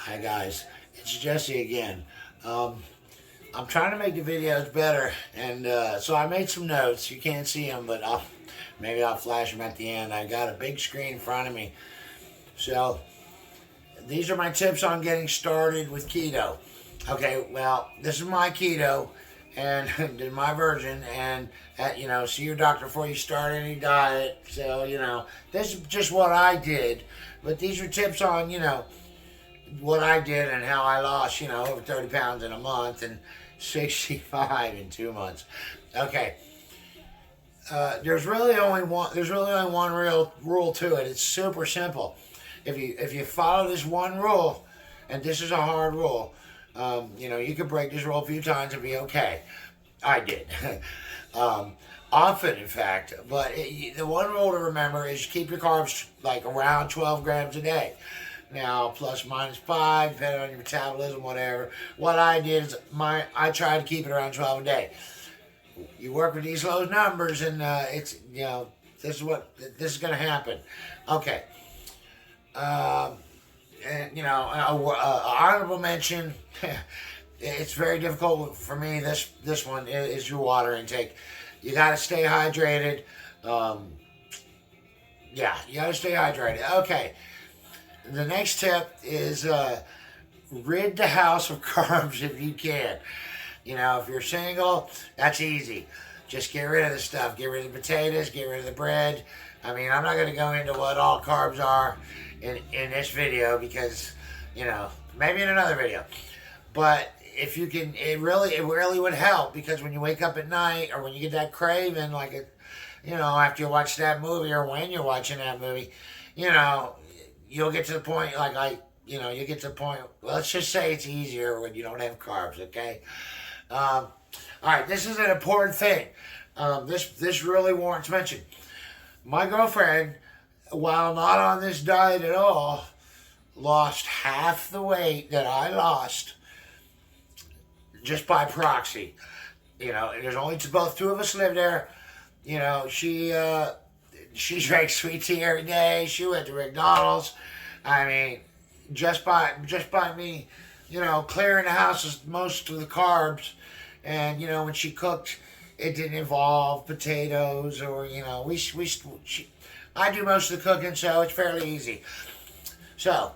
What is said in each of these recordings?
Hi guys, it's Jesse again. I'm trying to make the videos better, and so I made some notes. You can't see them, but maybe I'll flash them at the end. I got a big screen in front of me. So these are my tips on getting started with keto. Okay, well, this is my keto and my version, and see your doctor before you start any diet. So this is just what I did, but these are tips on what I did and how I lost, over 30 pounds in a month and 65 in 2 months. Okay. There's really only one real rule to it. It's super simple. If you follow this one rule, and this is a hard rule, you could break this rule a few times and be okay. I did. Often, in fact. But the one rule to remember is keep your carbs like around 12 grams a day. Now, plus minus 5, depending on your metabolism, whatever. What I did is I tried to keep it around 12 a day. You work with these low numbers, and this is going to happen. Okay. And honorable mention. It's very difficult for me. This one is your water intake. You got to stay hydrated. You got to stay hydrated. Okay. The next tip is rid the house of carbs if you can. If you're single, that's easy. Just get rid of the stuff. Get rid of the potatoes. Get rid of the bread. I mean, I'm not going to go into what all carbs are in this video because, maybe in another video. But if you can, it really would help because when you wake up at night or when you get that craving, after you watch that movie or when you're watching that movie, you'll get to the point, you get to the point, let's just say it's easier when you don't have carbs, okay? All right, this is an important thing. This really warrants mention. My girlfriend, while not on this diet at all, lost half the weight that I lost just by proxy. There's only both two of us live there. She drank sweet tea every day. She went to McDonald's. I mean, just by me, clearing the house of most of the carbs, and when she cooked, it didn't involve potatoes or I do most of the cooking, so it's fairly easy. So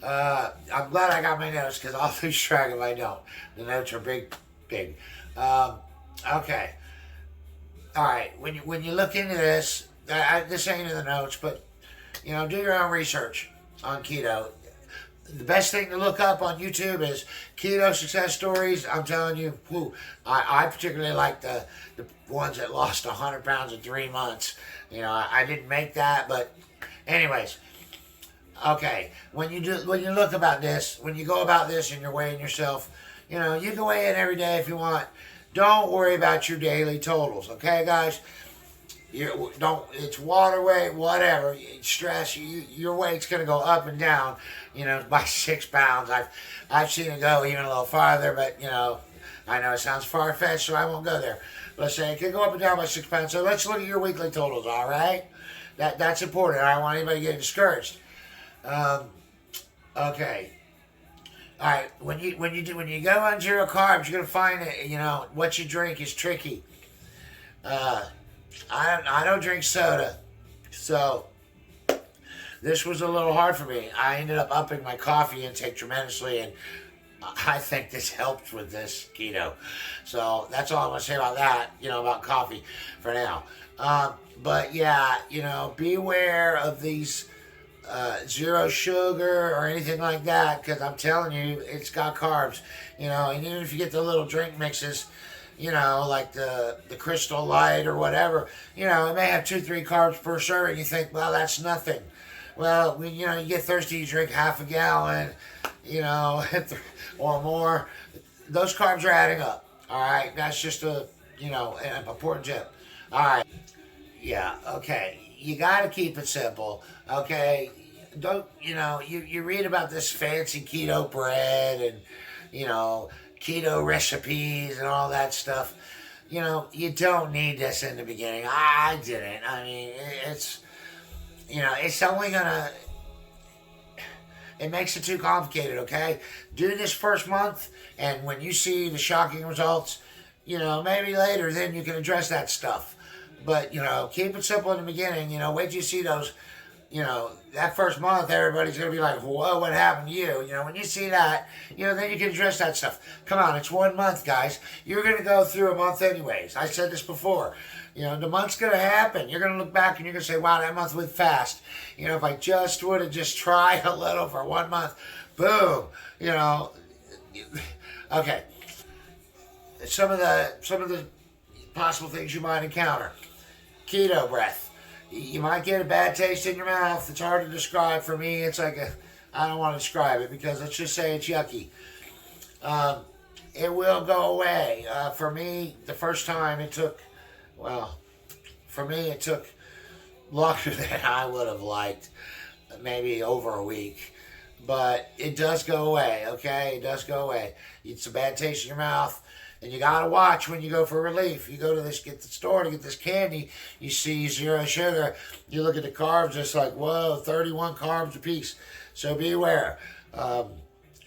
I'm glad I got my notes because I'll lose track if I don't. The notes are big. Okay. All right. When you look into this. This ain't in the notes, but do your own research on keto. The best thing to look up on YouTube is keto success stories. I'm telling you, I particularly like the ones that lost 100 pounds in 3 months. I didn't make that, but anyways. Okay, when you look about this, when you go about this and you're weighing yourself, you can weigh in every day if you want. Don't worry about your daily totals, okay, guys? It's water weight, whatever. Stress, your weight's gonna go up and down, by 6 pounds. I've seen it go even a little farther, but I know it sounds far fetched, so I won't go there. Let's say it can go up and down by 6 pounds. So let's look at your weekly totals. All right, that's important. I don't want anybody getting discouraged. Okay. All right. When you go on zero carbs, you're gonna find that what you drink is tricky. I don't drink soda, so this was a little hard for me. I ended up upping my coffee intake tremendously, and I think this helped with this keto. So that's all I'm going to say about that, about coffee for now. But yeah, beware of these zero sugar or anything like that, because I'm telling you, it's got carbs. And even if you get the little drink mixes, like the Crystal Light or whatever, it may have 2-3 carbs per serving. You think, well, that's nothing. Well, when you get thirsty, you drink half a gallon, or more. Those carbs are adding up. All right, that's just an important tip. All right, yeah, okay. You got to keep it simple. Okay, don't you read about this fancy keto bread and keto recipes and all that stuff. You don't need this in the beginning. I didn't. I mean, it's only gonna It makes it too complicated, okay? Do this first month, and when you see the shocking results, maybe later, then you can address that stuff. But, keep it simple in the beginning. Wait till you see those, that first month, everybody's going to be like, whoa, what happened to you? When you see that, then you can address that stuff. Come on, it's 1 month, guys. You're going to go through a month anyways. I said this before. The month's going to happen. You're going to look back and you're going to say, wow, that month went fast. If I just would have just tried a little for 1 month, boom, okay. Some of the possible things you might encounter. Keto breath. You might get a bad taste in your mouth. It's hard to describe. For me, it's like I don't want to describe it because let's just say it's yucky. It will go away. For me, the first time it took longer than I would have liked, maybe over a week. But it does go away, okay? It does go away. It's a bad taste in your mouth. And you gotta watch when you go for relief. You go to get the store to get this candy, you see 0 sugar, you look at the carbs, it's like, whoa, 31 carbs a piece. So be aware.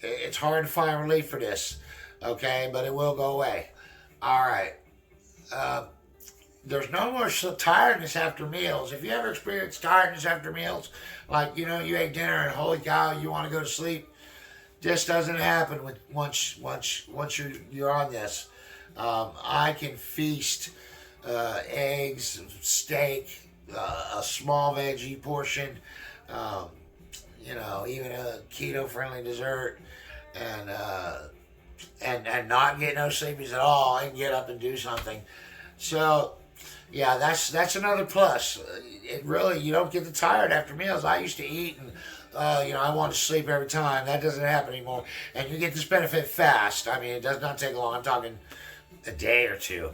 It's hard to find relief for this, okay? But it will go away. All right. There's no more tiredness after meals. If you ever experience tiredness after meals, like, you ate dinner and holy cow, you want to go to sleep, this doesn't happen once you're on this. I can feast eggs, steak, a small veggie portion, even a keto-friendly dessert, and not get no sleepies at all. I can get up and do something. So, yeah, that's another plus. It really, you don't get tired after meals. I used to eat and I want to sleep every time. That doesn't happen anymore. And you get this benefit fast. I mean, it does not take long. I'm talking a day or two.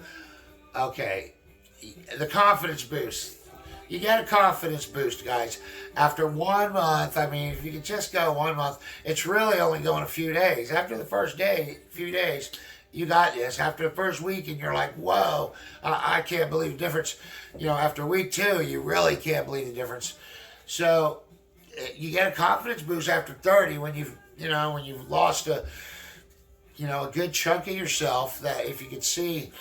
Okay. The confidence boost. You get a confidence boost, guys. After 1 month, I mean, if you could just go 1 month, it's really only going a few days. After the first few days, you got this. After the first week, and you're like, whoa, I can't believe the difference. After week 2, you really can't believe the difference. So, you get a confidence boost after 30 when you've lost a good chunk of yourself that if you could see,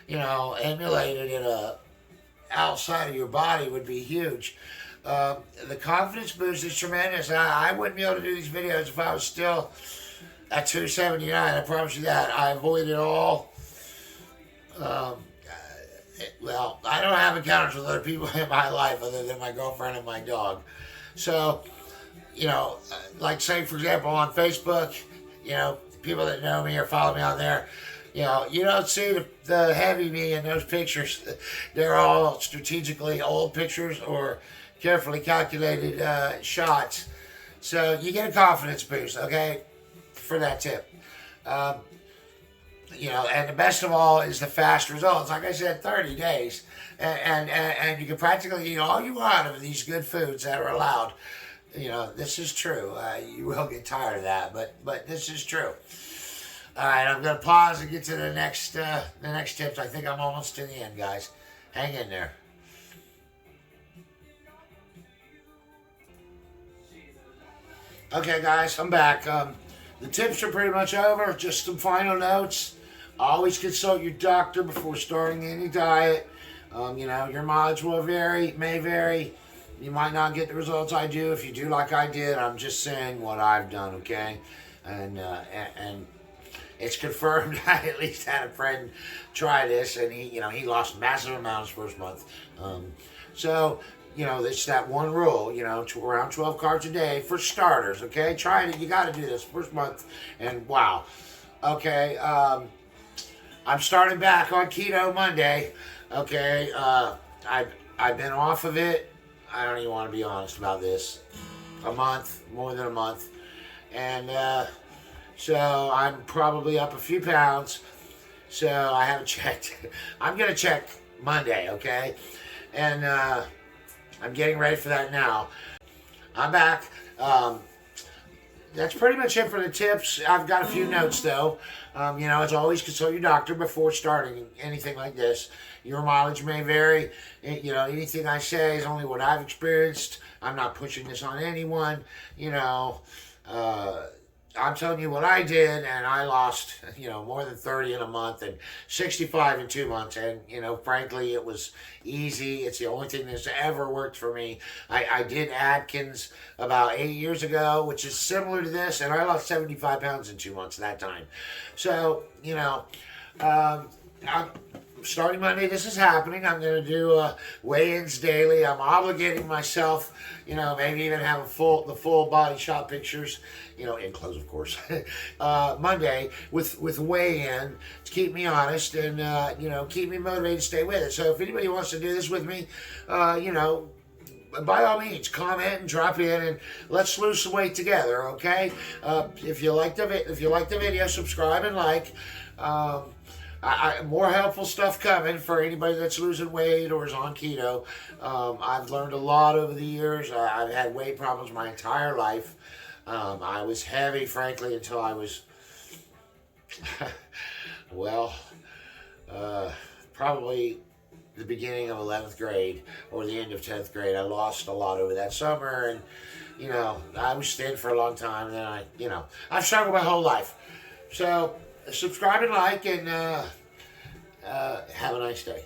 emulated in outside of your body would be huge. The confidence boost is tremendous. I wouldn't be able to do these videos if I was still at 279. I promise you that. I avoided all. I don't have encounters with other people in my life other than my girlfriend and my dog. So, like say for example on Facebook, people that know me or follow me on there, you don't see the heavy me in those pictures. They're all strategically old pictures or carefully calculated shots. So you get a confidence boost, okay, for that tip. And the best of all is the fast results. Like I said, 30 days. And you can practically eat all you want of these good foods that are allowed. This is true. You will get tired of that, but this is true. All right, I'm going to pause and get to the next tips. I think I'm almost to the end, guys. Hang in there. Okay, guys, I'm back. The tips are pretty much over. Just some final notes. Always consult your doctor before starting any diet. Your mileage may vary. You might not get the results I do. If you do like I did, I'm just saying what I've done, okay? And it's confirmed. I at least had a friend try this, and he lost massive amounts first month. So it's that one rule, around 12 carbs a day for starters, okay? Try it. You got to do this first month, and wow. Okay, I'm starting back on keto Monday. Okay, I've been off of it. I don't even want to be honest about this. More than a month, and so I'm probably up a few pounds. So I haven't checked. I'm gonna check Monday, okay? And I'm getting ready for that now. I'm back. That's pretty much it for the tips. I've got a few notes though. As always, consult your doctor before starting anything like this. Your mileage may vary. Anything I say is only what I've experienced. I'm not pushing this on anyone. I'm telling you what I did, and I lost, more than 30 in a month and 65 in 2 months. And, frankly, it was easy. It's the only thing that's ever worked for me. I did Atkins about 8 years ago, which is similar to this, and I lost 75 pounds in 2 months that time. So, I'm starting Monday, this is happening. I'm going to do weigh-ins daily. I'm obligating myself, maybe even have the full body shot pictures, in clothes, of course, Monday with weigh-in to keep me honest and, keep me motivated to stay with it. So if anybody wants to do this with me, by all means, comment and drop in, and let's lose some weight together. Okay? If you like the video, subscribe and like. More helpful stuff coming for anybody that's losing weight or is on keto. I've learned a lot over the years. I've had weight problems my entire life. I was heavy, frankly, until I was, probably the beginning of 11th grade or the end of 10th grade. I lost a lot over that summer, and, I was thin for a long time, and then I've struggled my whole life. So, subscribe and like, and have a nice day.